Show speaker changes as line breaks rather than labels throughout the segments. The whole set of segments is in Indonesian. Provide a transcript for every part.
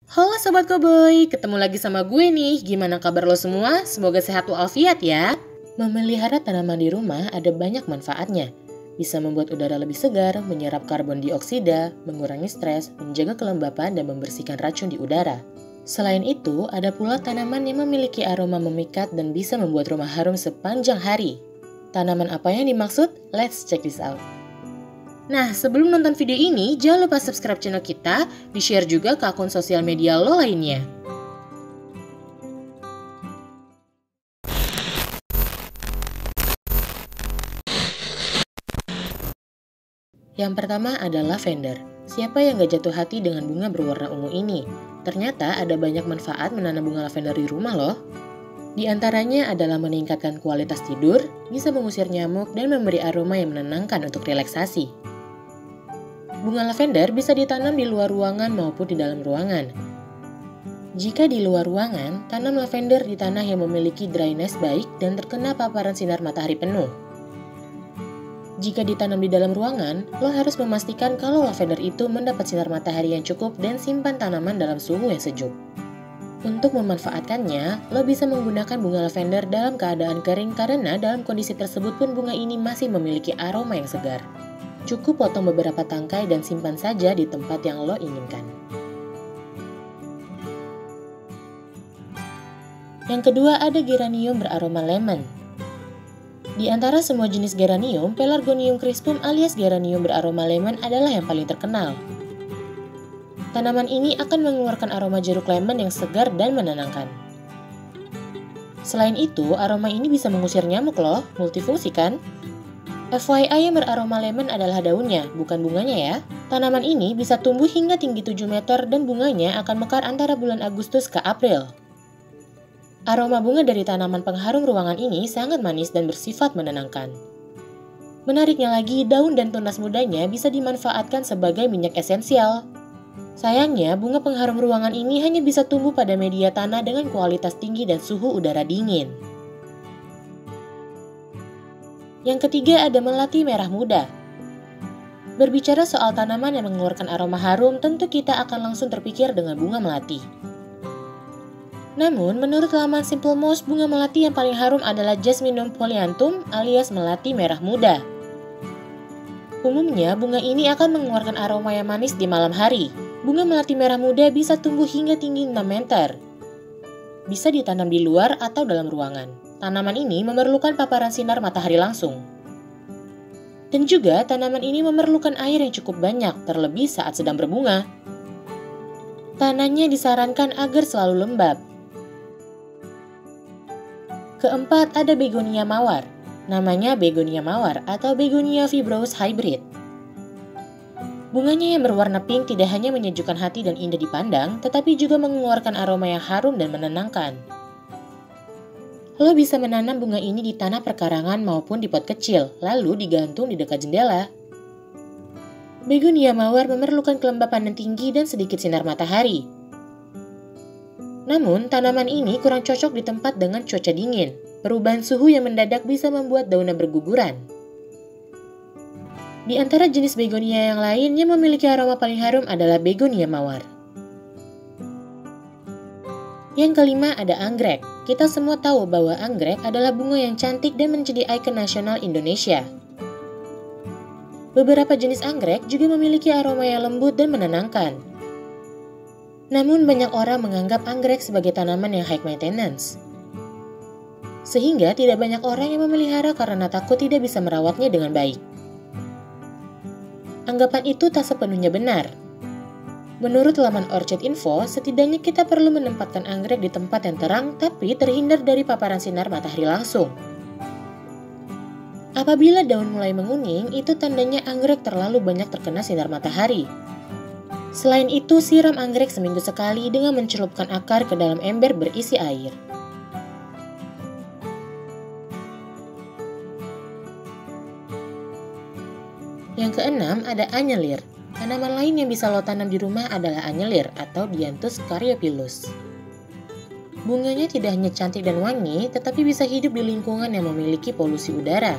Halo Sobat Koboi, ketemu lagi sama gue nih. Gimana kabar lo semua? Semoga sehat walafiat ya. Memelihara tanaman di rumah ada banyak manfaatnya. Bisa membuat udara lebih segar, menyerap karbon dioksida, mengurangi stres, menjaga kelembapan dan membersihkan racun di udara. Selain itu, ada pula tanaman yang memiliki aroma memikat dan bisa membuat rumah harum sepanjang hari. Tanaman apa yang dimaksud? Let's check this out. Nah, sebelum nonton video ini, jangan lupa subscribe channel kita, di-share juga ke akun sosial media lo lainnya. Yang pertama adalah lavender. Siapa yang gak jatuh hati dengan bunga berwarna ungu ini? Ternyata ada banyak manfaat menanam bunga lavender di rumah loh. Di antaranya adalah meningkatkan kualitas tidur, bisa mengusir nyamuk, dan memberi aroma yang menenangkan untuk relaksasi. Bunga lavender bisa ditanam di luar ruangan maupun di dalam ruangan. Jika di luar ruangan, tanam lavender di tanah yang memiliki dryness baik dan terkena paparan sinar matahari penuh. Jika ditanam di dalam ruangan, lo harus memastikan kalau lavender itu mendapat sinar matahari yang cukup dan simpan tanaman dalam suhu yang sejuk. Untuk memanfaatkannya, lo bisa menggunakan bunga lavender dalam keadaan kering karena dalam kondisi tersebut pun bunga ini masih memiliki aroma yang segar. Cukup potong beberapa tangkai dan simpan saja di tempat yang lo inginkan. Yang kedua ada geranium beraroma lemon. Di antara semua jenis geranium, Pelargonium crispum alias geranium beraroma lemon adalah yang paling terkenal. Tanaman ini akan mengeluarkan aroma jeruk lemon yang segar dan menenangkan. Selain itu, aroma ini bisa mengusir nyamuk loh, multifungsi kan? FYI yang beraroma lemon adalah daunnya, bukan bunganya ya. Tanaman ini bisa tumbuh hingga tinggi 7 meter dan bunganya akan mekar antara bulan Agustus ke April. Aroma bunga dari tanaman pengharum ruangan ini sangat manis dan bersifat menenangkan. Menariknya lagi, daun dan tunas mudanya bisa dimanfaatkan sebagai minyak esensial. Sayangnya, bunga pengharum ruangan ini hanya bisa tumbuh pada media tanah dengan kualitas tinggi dan suhu udara dingin. Yang ketiga ada melati merah muda. Berbicara soal tanaman yang mengeluarkan aroma harum, tentu kita akan langsung terpikir dengan bunga melati. Namun, menurut laman Simple Moss, bunga melati yang paling harum adalah Jasminum polyanthum alias melati merah muda. Umumnya, bunga ini akan mengeluarkan aroma yang manis di malam hari. Bunga melati merah muda bisa tumbuh hingga tinggi 6 meter. Bisa ditanam di luar atau dalam ruangan. Tanaman ini memerlukan paparan sinar matahari langsung. Dan juga tanaman ini memerlukan air yang cukup banyak, terlebih saat sedang berbunga. Tanahnya disarankan agar selalu lembab. Keempat ada begonia mawar. Namanya begonia mawar atau begonia fibrous hybrid. Bunganya yang berwarna pink tidak hanya menyejukkan hati dan indah dipandang, tetapi juga mengeluarkan aroma yang harum dan menenangkan. Lo bisa menanam bunga ini di tanah perkarangan maupun di pot kecil, lalu digantung di dekat jendela. Begonia mawar memerlukan kelembapan yang tinggi dan sedikit sinar matahari. Namun, tanaman ini kurang cocok di tempat dengan cuaca dingin. Perubahan suhu yang mendadak bisa membuat daunnya berguguran. Di antara jenis begonia yang lain yang memiliki aroma paling harum adalah begonia mawar. Yang kelima ada anggrek. Kita semua tahu bahwa anggrek adalah bunga yang cantik dan menjadi ikon nasional Indonesia. Beberapa jenis anggrek juga memiliki aroma yang lembut dan menenangkan. Namun banyak orang menganggap anggrek sebagai tanaman yang high maintenance. Sehingga tidak banyak orang yang memelihara karena takut tidak bisa merawatnya dengan baik. Anggapan itu tak sepenuhnya benar. Menurut laman Orchid Info, setidaknya kita perlu menempatkan anggrek di tempat yang terang tapi terhindar dari paparan sinar matahari langsung. Apabila daun mulai menguning, itu tandanya anggrek terlalu banyak terkena sinar matahari. Selain itu, siram anggrek seminggu sekali dengan mencelupkan akar ke dalam ember berisi air. Yang keenam ada anyelir. Tanaman lain yang bisa lo tanam di rumah adalah anyelir atau Dianthus caryophyllus. Bunganya tidak hanya cantik dan wangi, tetapi bisa hidup di lingkungan yang memiliki polusi udara.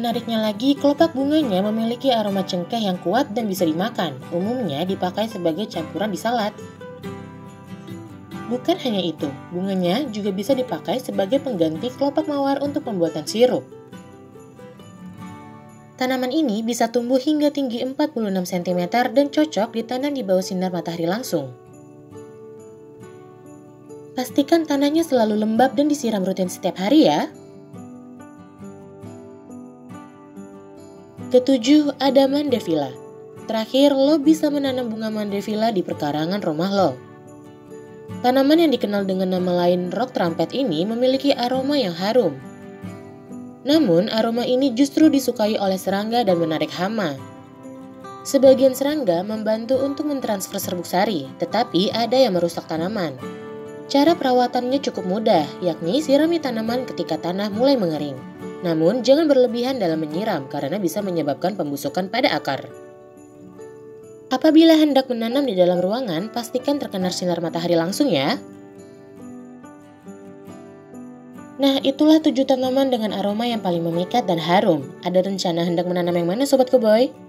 Menariknya lagi, kelopak bunganya memiliki aroma cengkeh yang kuat dan bisa dimakan. Umumnya dipakai sebagai campuran di salad. Bukan hanya itu, bunganya juga bisa dipakai sebagai pengganti kelopak mawar untuk pembuatan sirup. Tanaman ini bisa tumbuh hingga tinggi 46 cm dan cocok ditanam di bawah sinar matahari langsung. Pastikan tanahnya selalu lembab dan disiram rutin setiap hari ya. Ketujuh, ada mandevilla. Terakhir, lo bisa menanam bunga mandevilla di perkarangan rumah lo. Tanaman yang dikenal dengan nama lain rock trumpet ini memiliki aroma yang harum. Namun, aroma ini justru disukai oleh serangga dan menarik hama. Sebagian serangga membantu untuk mentransfer serbuk sari, tetapi ada yang merusak tanaman. Cara perawatannya cukup mudah, yakni sirami tanaman ketika tanah mulai mengering. Namun, jangan berlebihan dalam menyiram karena bisa menyebabkan pembusukan pada akar. Apabila hendak menanam di dalam ruangan, pastikan terkena sinar matahari langsung ya. Nah, itulah 7 tanaman dengan aroma yang paling memikat dan harum. Ada rencana hendak menanam yang mana Sobat Koboi?